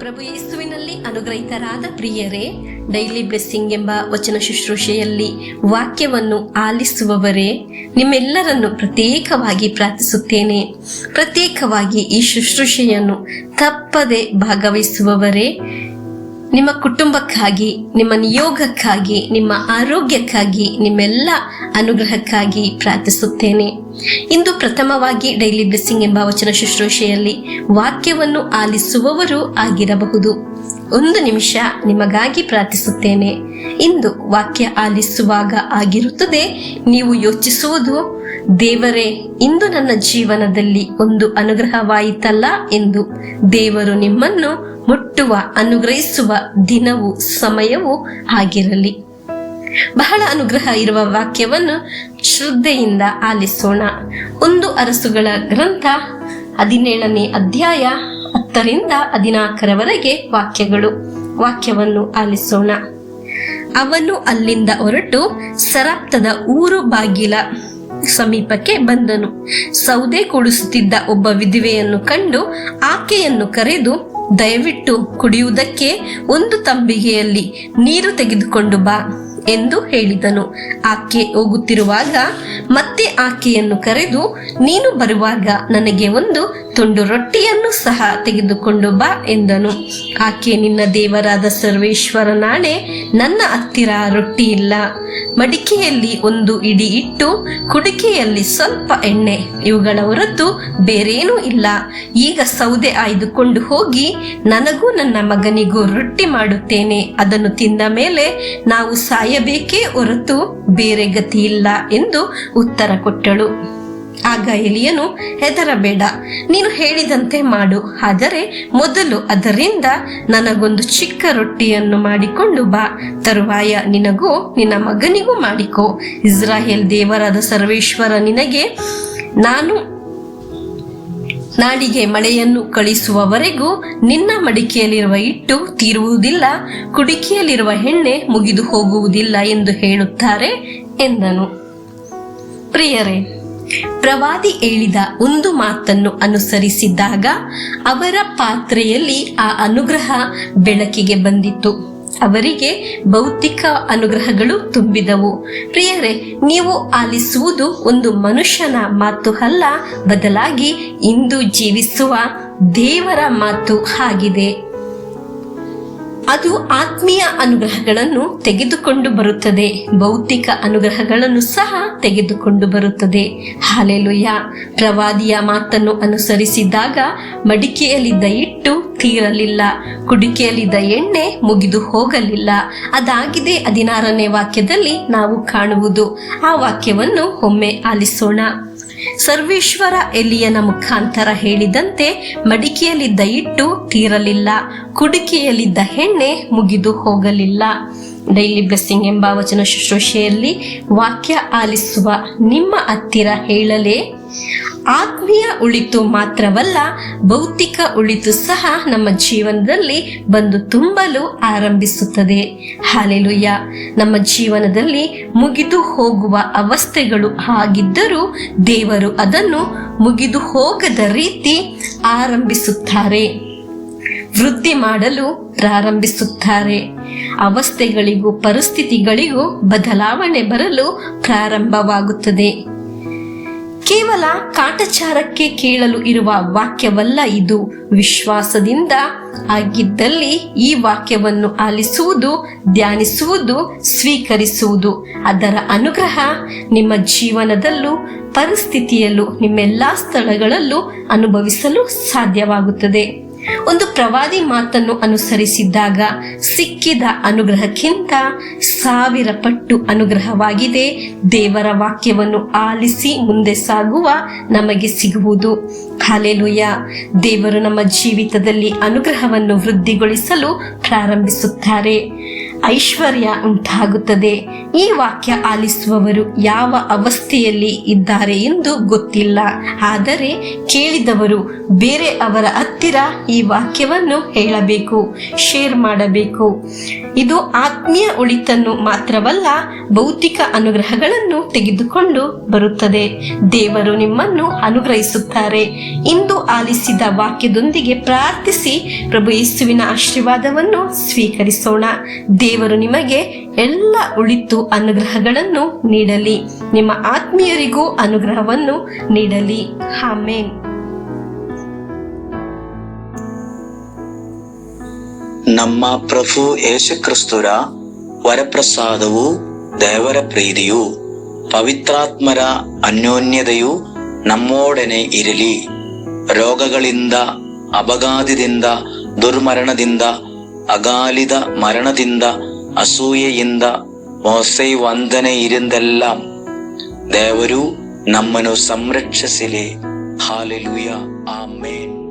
ಪ್ರಭು ಯೇಸುವಿನಲ್ಲಿ ಅನುಗ್ರಹಿತರಾದ ಪ್ರಿಯರೇ, daily blessing ಎಂಬ ವಚನ ಶುಶ್ರೂಷೆಯಲ್ಲಿ ವಾಕ್ಯವನ್ನು ಆಲಿಸುವವರೇ, ನಿಮ್ಮೆಲ್ಲರನ್ನು ಪ್ರತ್ಯೇಕವಾಗಿ ಪ್ರಾರ್ಥಿಸುತ್ತೇನೆ. ಪ್ರತ್ಯೇಕವಾಗಿ ಈ ಶುಶ್ರೂಷೆಯನ್ನು ತಪ್ಪದೆ ಭಾಗವಹಿಸುವವರೇ, ನಿಮ್ಮ ಕುಟುಂಬಕ್ಕಾಗಿ, ನಿಮ್ಮ ನಿಯೋಗಕ್ಕಾಗಿ, ನಿಮ್ಮ ಆರೋಗ್ಯಕ್ಕಾಗಿ, ನಿಮ್ಮೆಲ್ಲ ಅನುಗ್ರಹಕ್ಕಾಗಿ ಪ್ರಾರ್ಥಿಸುತ್ತೇನೆ. ಇಂದು ಪ್ರಥಮವಾಗಿ ಡೈಲಿ ಬ್ಲೆಸ್ಸಿಂಗ್ ಎಂಬ ವಚನ ಶುಶ್ರೂಷೆಯಲ್ಲಿ ವಾಕ್ಯವನ್ನು ಆಲಿಸುವವರು ಆಗಿರಬಹುದು. 1 ನಿಮಿಷ ನಿಮಗಾಗಿ ಪ್ರಾರ್ಥಿಸುತ್ತೇನೆ. ಇಂದು ವಾಕ್ಯ ಆಲಿಸುವಾಗ ಆಗಿರುತ್ತದೆ, ನೀವು ಯೋಚಿಸುವುದು, ದೇವರೇ, ಇಂದು ನನ್ನ ಜೀವನದಲ್ಲಿ ಒಂದು ಅನುಗ್ರಹವಾಯಿತಲ್ಲ ಎಂದು. ದೇವರು ನಿಮ್ಮನ್ನು ಮುಟ್ಟುವ, ಅನುಗ್ರಹಿಸುವ ದಿನವೂ ಸಮಯವೂ ಆಗಿರಲಿ. ಬಹಳ ಅನುಗ್ರಹ ಇರುವ ವಾಕ್ಯವನ್ನು ಶ್ರದ್ಧೆಯಿಂದ ಆಲಿಸೋಣ. 1 ಅರಸುಗಳ ಗ್ರಂಥ 17ನೇ ಅಧ್ಯಾಯ 10ರಿಂದ 14ರವರೆಗೆ ವಾಕ್ಯಗಳು. ವಾಕ್ಯವನ್ನು ಆಲಿಸೋಣ. ಅವನು ಅಲ್ಲಿಂದ ಹೊರಟು ಸರಾಪ್ತದ ಊರು ಬಾಗಿಲ ಸಮೀಪಕ್ಕೆ ಬಂದನು. ಸೌದೆ ಕೂಡಿಸುತ್ತಿದ್ದ ಒಬ್ಬ ವಿಧವೆಯನ್ನು ಕಂಡು ಆಕೆಯನ್ನು ಕರೆದು, ದಯವಿಟ್ಟು ಕುಡಿಯುವುದಕ್ಕೆ 1 ತಂಬಿಗೆಯಲ್ಲಿ ನೀರು ತೆಗೆದುಕೊಂಡು ಬಾ ಎಂದು ಹೇಳಿದನು. ಆಕೆ ಹೋಗುತ್ತಿರುವಾಗ ಮತ್ತೆ ಆಕೆಯನ್ನು ಕರೆದು, ನೀನು ಬರುವಾಗ ನನಗೆ 1 ತುಂಡು ರೊಟ್ಟಿಯನ್ನು ಸಹ ತೆಗೆದುಕೊಂಡು ಬಾ ಎಂದನು. ಆಕೆ, ನಿನ್ನ ದೇವರಾದ ಸರ್ವೇಶ್ವರನಾಣೆ, ನನ್ನ ಹತ್ತಿರ ರೊಟ್ಟಿ ಇಲ್ಲ. ಮಡಿಕೆಯಲ್ಲಿ 1 ಇಡಿ ಹಿಟ್ಟು, ಕುಡಿಕೆಯಲ್ಲಿ ಸ್ವಲ್ಪ ಎಣ್ಣೆ, ಇವುಗಳ ಹೊರತು ಬೇರೇನೂ ಇಲ್ಲ. ಈಗ ಸೌದೆ ಆಯ್ದುಕೊಂಡು ಹೋಗಿ ನನಗೂ ನನ್ನ ಮಗನಿಗೂ ರೊಟ್ಟಿ ಮಾಡುತ್ತೇನೆ. ಅದನ್ನು ತಿಂದ ಮೇಲೆ ನಾವು ಸಾಯಬೇಕೇ ಹೊರತು ಬೇರೆ ಗತಿ ಇಲ್ಲ ಎಂದು ಉತ್ತರ ಕೊಟ್ಟಳು. ಆಗ ಎಲಿಯನು, ಹೆದರಬೇಡ, ನೀನು ಹೇಳಿದಂತೆ ಮಾಡು. ಆದರೆ ಮೊದಲು ಅದರಿಂದ ನನಗೊಂದು ಚಿಕ್ಕ ರೊಟ್ಟಿಯನ್ನು ಮಾಡಿಕೊಂಡು ಬಾ. ತರುವಾಯ ನಿನಗೂ ನಿನ್ನ ಮಗನಿಗೂ ಮಾಡಿಕೋ. ಇಸ್ರಾಯೇಲ್ ದೇವರಾದ ಸರ್ವೇಶ್ವರ ನಿನಗೆ ನಾನು ನಾಡಿಗೆ ಮಳೆಯನ್ನು ಕಳಿಸುವವರೆಗೂ ನಿನ್ನ ಮಡಿಕೆಯಲ್ಲಿರುವ ಹಿಟ್ಟು ತೀರುವುದಿಲ್ಲ, ಕುಡಿಕೆಯಲ್ಲಿರುವ ಎಣ್ಣೆ ಮುಗಿದು ಹೋಗುವುದಿಲ್ಲ ಎಂದು ಹೇಳುತ್ತಾರೆ ಎಂದನು. ಪ್ರಿಯರೇ, ಪ್ರವಾದಿ ಹೇಳಿದ 1 ಮಾತನ್ನು ಅನುಸರಿಸಿದಾಗ ಅವರ ಪಾತ್ರೆಯಲ್ಲಿ ಆ ಅನುಗ್ರಹ ಬೆಳಕಿಗೆ ಬಂದಿತು. ಅವರಿಗೆ ಭೌತಿಕ ಅನುಗ್ರಹಗಳು ತುಂಬಿದವು. ಪ್ರಿಯರೇ, ನೀವು ಆಲಿಸುವುದು 1 ಮನುಷ್ಯನ ಮಾತು ಅಲ್ಲ, ಬದಲಾಗಿ ಇಂದು ಜೀವಿಸುವ ದೇವರ ಮಾತು ಆಗಿದೆ. ಅದು ಆತ್ಮೀಯ ಅನುಗ್ರಹಗಳನ್ನು ತೆಗೆದುಕೊಂಡು ಬರುತ್ತದೆ, ಭೌತಿಕ ಅನುಗ್ರಹಗಳನ್ನು ಸಹ ತೆಗೆದುಕೊಂಡು ಬರುತ್ತದೆ. ಹಲ್ಲೆಲೂಯಾ. ಪ್ರವಾದಿಯ ಮಾತನ್ನು ಅನುಸರಿಸಿದಾಗ ಮಡಿಕೆಯಲ್ಲಿದ್ದ ಹಿಟ್ಟು ತೀರಲಿಲ್ಲ, ಕುಡಿಕೆಯಲ್ಲಿದ್ದ ಎಣ್ಣೆ ಮುಗಿದು ಹೋಗಲಿಲ್ಲ. ಅದಾಗಿದೆ 16ನೇ ವಾಕ್ಯದಲ್ಲಿ ನಾವು ಕಾಣುವುದು. ಆ ವಾಕ್ಯವನ್ನು ಒಮ್ಮೆ ಆಲಿಸೋಣ. ಸರ್ವೇಶ್ವರ ಎಲಿಯನ ಮುಖಾಂತರ ಹೇಳಿದಂತೆ ಮಡಿಕೆಯಲ್ಲಿದ್ದ ಹಿಟ್ಟು ತೀರಲಿಲ್ಲ, ಕುಡಿಕೆಯಲ್ಲಿದ್ದ ಎಣ್ಣೆ ಮುಗಿದು ಹೋಗಲಿಲ್ಲ. ಡೈಲಿ ಬ್ಲೆಸ್ಸಿಂಗ್ ಎಂಬ ವಚನ ಶುಶ್ರೂಷೆಯಲ್ಲಿ ವಾಕ್ಯ ಆಲಿಸುವ ನಿಮ್ಮ ಹತ್ತಿರ ಹೇಳಲೇ, ಆತ್ಮೀಯ ಉಳಿತು ಮಾತ್ರವಲ್ಲ, ಭೌತಿಕ ಉಳಿತು ಸಹ ನಮ್ಮ ಜೀವನದಲ್ಲಿ ಬಂದು ತುಂಬಲು ಆರಂಭಿಸುತ್ತದೆ. ಹಲ್ಲೆಲೂಯಾ. ನಮ್ಮ ಜೀವನದಲ್ಲಿ ಮುಗಿದು ಹೋಗುವ ಅವಸ್ಥೆಗಳು ಆಗಿದ್ದರೂ ದೇವರು ಅದನ್ನು ಮುಗಿದು ಹೋಗದ ರೀತಿ ಆರಂಭಿಸುತ್ತಾರೆ, ವೃದ್ಧಿ ಮಾಡಲು ಪ್ರಾರಂಭಿಸುತ್ತಾರೆ. ಅವಸ್ಥೆಗಳಿಗೂ ಪರಿಸ್ಥಿತಿಗಳಿಗೂ ಬದಲಾವಣೆ ಬರಲು ಪ್ರಾರಂಭವಾಗುತ್ತದೆ. ಕೇವಲ ಕಾಟಚಾರಕ್ಕೆ ಕೇಳಲು ಇರುವ ವಾಕ್ಯವಲ್ಲ ಇದು. ವಿಶ್ವಾಸದಿಂದ ಆಗಿದ್ದಲ್ಲಿ ಈ ವಾಕ್ಯವನ್ನು ಆಲಿಸುವುದು, ಧ್ಯಾನಿಸುವುದು, ಸ್ವೀಕರಿಸುವುದು, ಅದರ ಅನುಗ್ರಹ ನಿಮ್ಮ ಜೀವನದಲ್ಲೂ ಪರಿಸ್ಥಿತಿಯಲ್ಲೂ ನಿಮ್ಮೆಲ್ಲಾ ಸ್ಥಳಗಳಲ್ಲೂ ಅನುಭವಿಸಲು ಸಾಧ್ಯವಾಗುತ್ತದೆ. 1 ಪ್ರವಾದಿ ಮಾತನ್ನು ಅನುಸರಿಸಿದಾಗ ಸಿಕ್ಕಿದ ಅನುಗ್ರಹಕ್ಕಿಂತ 1000 ಪಟ್ಟು ಅನುಗ್ರಹವಾಗಿದೆ. ದೇವರ ವಾಕ್ಯವನ್ನು ಆಲಿಸಿ ಮುಂದೆ ಸಾಗುವ ನಮಗೆ ಸಿಗುವುದು. ಹಲ್ಲೆಲೂಯಾ. ದೇವರು ನಮ್ಮ ಜೀವಿತದಲ್ಲಿ ಅನುಗ್ರಹವನ್ನು ವೃದ್ಧಿಗೊಳಿಸಲು ಪ್ರಾರಂಭಿಸುತ್ತಾರೆ. ಐಶ್ವರ್ಯ ಉಂಟಾಗುತ್ತದೆ. ಈ ವಾಕ್ಯ ಆಲಿಸುವವರು ಯಾವ ಅವಸ್ಥೆಯಲ್ಲಿ ಇದ್ದಾರೆ ಎಂದು ಗೊತ್ತಿಲ್ಲ. ಆದರೆ ಕೇಳಿದವರು ಬೇರೆ ಅವರ ಹತ್ತಿರ ಈ ವಾಕ್ಯವನ್ನು ಹೇಳಬೇಕು, ಶೇರ್ ಮಾಡಬೇಕು. ಇದು ಆತ್ಮೀಯ ಒಳಿತನ್ನು ಮಾತ್ರವಲ್ಲ, ಭೌತಿಕ ಅನುಗ್ರಹಗಳನ್ನು ತೆಗೆದುಕೊಂಡು ಬರುತ್ತದೆ. ದೇವರು ನಿಮ್ಮನ್ನು ಅನುಗ್ರಹಿಸುತ್ತಾರೆ. ಇಂದು ಆಲಿಸಿದ ವಾಕ್ಯದೊಂದಿಗೆ ಪ್ರಾರ್ಥಿಸಿ ಪ್ರಭು ಯೇಸುವಿನ ಆಶೀರ್ವಾದವನ್ನು ಸ್ವೀಕರಿಸೋಣ. ದೇವರು ನಿಮಗೆ ಎಲ್ಲ ಒಳಿತು ಅನುಗ್ರಹಗಳನ್ನು ನೀಡಲಿ. ನಿಮ್ಮ ಆತ್ಮೀಯರಿಗೂ ಅನುಗ್ರಹವನ್ನು ನೀಡಲಿ. ಆಮೆನ್. ನಮ್ಮ ಪ್ರಭು ಯೇಸುಕ್ರಿಸ್ತರ ವರಪ್ರಸಾದವು, ದೇವರ ಪ್ರೀತಿಯು, ಪವಿತ್ರಾತ್ಮರ ಅನ್ಯೋನ್ಯತೆಯು ನಮ್ಮೊಡನೆ ಇರಲಿ. ರೋಗಗಳಿಂದ, ಅಪಘಾತದಿಂದ, ದುರ್ಮರಣದಿಂದ, ಅಗಾಲಿದ ಮರಣದಿಂದ, ಅಸೂಯೆಯಿಂದ, ಮೋಸೆ ವಂದನೆಯಿಂದೆಲ್ಲ ದೇವರು ನಮ್ಮನ್ನು ಸಂರಕ್ಷಿಸಲಿ. ಹಾಲೆಲೂಯ. ಆಮೆನ್.